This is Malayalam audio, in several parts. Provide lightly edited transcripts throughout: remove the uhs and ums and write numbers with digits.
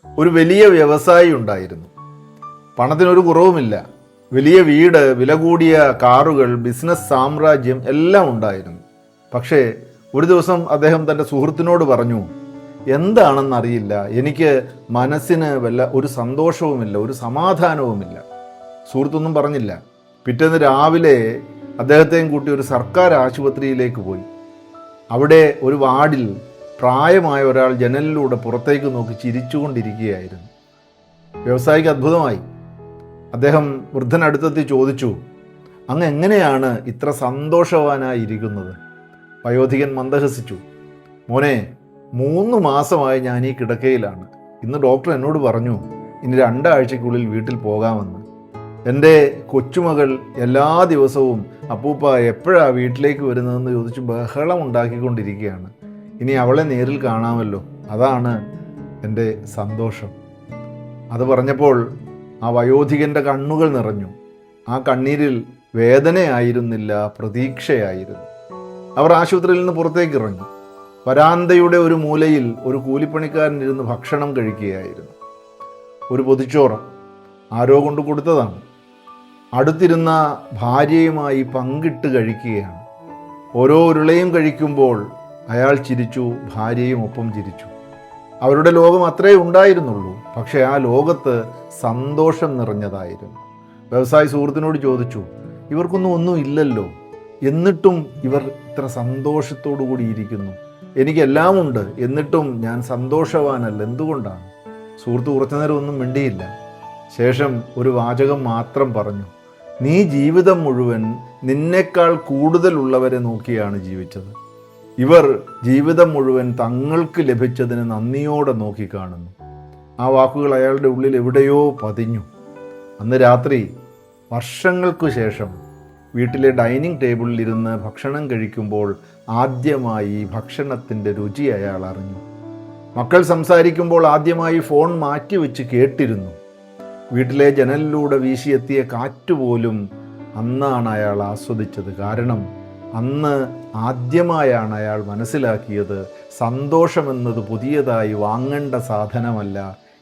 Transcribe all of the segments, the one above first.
ഒരു വലിയ വ്യവസായി ഉണ്ടായിരുന്നു. പണത്തിനൊരു കുറവുമില്ല. വലിയ വീട്, വില കൂടിയ കാറുകൾ, ബിസിനസ് സാമ്രാജ്യം എല്ലാം ഉണ്ടായിരുന്നു. പക്ഷേ ഒരു ദിവസം അദ്ദേഹം തൻ്റെ സുഹൃത്തിനോട് പറഞ്ഞു, എന്താണെന്നറിയില്ല, എനിക്ക് മനസ്സിന് ഒരു സന്തോഷവുമില്ല, ഒരു സമാധാനവുമില്ല. സുഹൃത്തൊന്നും പറഞ്ഞില്ല. പിറ്റേന്ന് രാവിലെ അദ്ദേഹത്തെയും കൂട്ടി ഒരു സർക്കാർ ആശുപത്രിയിലേക്ക് പോയി. അവിടെ ഒരു വാർഡിൽ പ്രായമായ ഒരാൾ ജനലിലൂടെ പുറത്തേക്ക് നോക്കി ചിരിച്ചുകൊണ്ടിരിക്കുകയായിരുന്നു. വ്യവസായിക്ക് അത്ഭുതമായി. അദ്ദേഹം വൃദ്ധനടുത്തെത്തി ചോദിച്ചു, അങ്ങ് എങ്ങനെയാണ് ഇത്ര സന്തോഷവാനായിരിക്കുന്നത്? വയോധികൻ മന്ദഹസിച്ചു. മോനെ, 3 മാസമായി ഞാൻ ഈ കിടക്കയിലാണ്. ഇന്ന് ഡോക്ടർ എന്നോട് പറഞ്ഞു ഇനി 2 ആഴ്ചയ്ക്കുള്ളിൽ വീട്ടിൽ പോകാമെന്ന്. എൻ്റെ കൊച്ചുമകൾ എല്ലാ ദിവസവും അപ്പൂപ്പ എപ്പോഴാണ് വീട്ടിലേക്ക് വരുന്നതെന്ന് ചോദിച്ച് ബഹളം ഉണ്ടാക്കിക്കൊണ്ടിരിക്കുകയാണ്. ഇനി അവളെ നേരിൽ കാണാമല്ലോ, അതാണ് എൻ്റെ സന്തോഷം. അത് പറഞ്ഞപ്പോൾ ആ വയോധികൻ്റെ കണ്ണുകൾ നിറഞ്ഞു. ആ കണ്ണീരിൽ വേദനയായിരുന്നില്ല, പ്രതീക്ഷയായിരുന്നു. അവർ ആശുപത്രിയിൽ നിന്ന് പുറത്തേക്ക് ഇറങ്ങി. വരാന്തയുടെ ഒരു മൂലയിൽ ഒരു കൂലിപ്പണിക്കാരൻ ഇരുന്ന് ഭക്ഷണം കഴിക്കുകയായിരുന്നു. ഒരു പൊതിച്ചോറ് ആരോ കൊണ്ട് കൊടുത്തതാണ്. അടുത്തിരുന്ന ഭാര്യയുമായി പങ്കിട്ട് കഴിക്കുകയാണ്. ഓരോ ഉരുളയും കഴിക്കുമ്പോൾ അയാൾ ചിരിച്ചു, ഭാര്യയും ഒപ്പം ചിരിച്ചു. അവരുടെ ലോകം അത്രേ ഉണ്ടായിരുന്നുള്ളൂ. പക്ഷേ ആ ലോകത്ത് സന്തോഷം നിറഞ്ഞതായിരുന്നു. വ്യവസായി സുഹൃത്തിനോട് ചോദിച്ചു, ഇവർക്കൊന്നും ഇല്ലല്ലോ, എന്നിട്ടും ഇവർ ഇത്ര സന്തോഷത്തോടു കൂടി ഇരിക്കുന്നു. എനിക്കെല്ലാം ഉണ്ട്, എന്നിട്ടും ഞാൻ സന്തോഷവാനല്ല, എന്തുകൊണ്ടാണ്? സുഹൃത്ത് കുറച്ചു നേരം ഒന്നും മിണ്ടിയില്ല. ശേഷം ഒരു വാചകം മാത്രം പറഞ്ഞു, നീ ജീവിതം മുഴുവൻ നിന്നേക്കാൾ കൂടുതലുള്ളവരെ നോക്കിയാണ് ജീവിച്ചത്. ഇവർ ജീവിതം മുഴുവൻ തങ്ങൾക്ക് ലഭിച്ചതിന് നന്ദിയോടെ നോക്കിക്കാണുന്നു. ആ വാക്കുകൾ അയാളുടെ ഉള്ളിൽ എവിടെയോ പതിഞ്ഞു. അന്ന് രാത്രി വർഷങ്ങൾക്കു ശേഷം വീട്ടിലെ ഡൈനിങ് ടേബിളിൽ ഇരുന്ന് ഭക്ഷണം കഴിക്കുമ്പോൾ ആദ്യമായി ഭക്ഷണത്തിൻ്റെ രുചി അയാൾ അറിഞ്ഞു. മക്കൾ സംസാരിക്കുമ്പോൾ ആദ്യമായി ഫോൺ മാറ്റിവെച്ച് കേട്ടിരുന്നു. വീട്ടിലെ ജനലിലൂടെ വീശിയെത്തിയ കാറ്റുപോലും അന്നാണ് അയാൾ ആസ്വദിച്ചത്. കാരണം അന്ന് ആദ്യമായാണ് അയാൾ മനസ്സിലാക്കിയത്, സന്തോഷമെന്നത് പുതിയതായി വാങ്ങേണ്ട സാധനമല്ല,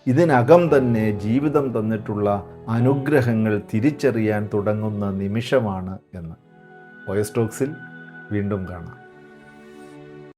ഇതിനകം തന്നെ ജീവിതം തന്നിട്ടുള്ള അനുഗ്രഹങ്ങൾ തിരിച്ചറിയാൻ തുടങ്ങുന്ന നിമിഷമാണ് എന്ന്. വോയിസ് ടോക്സിൽ വീണ്ടും കാണാം.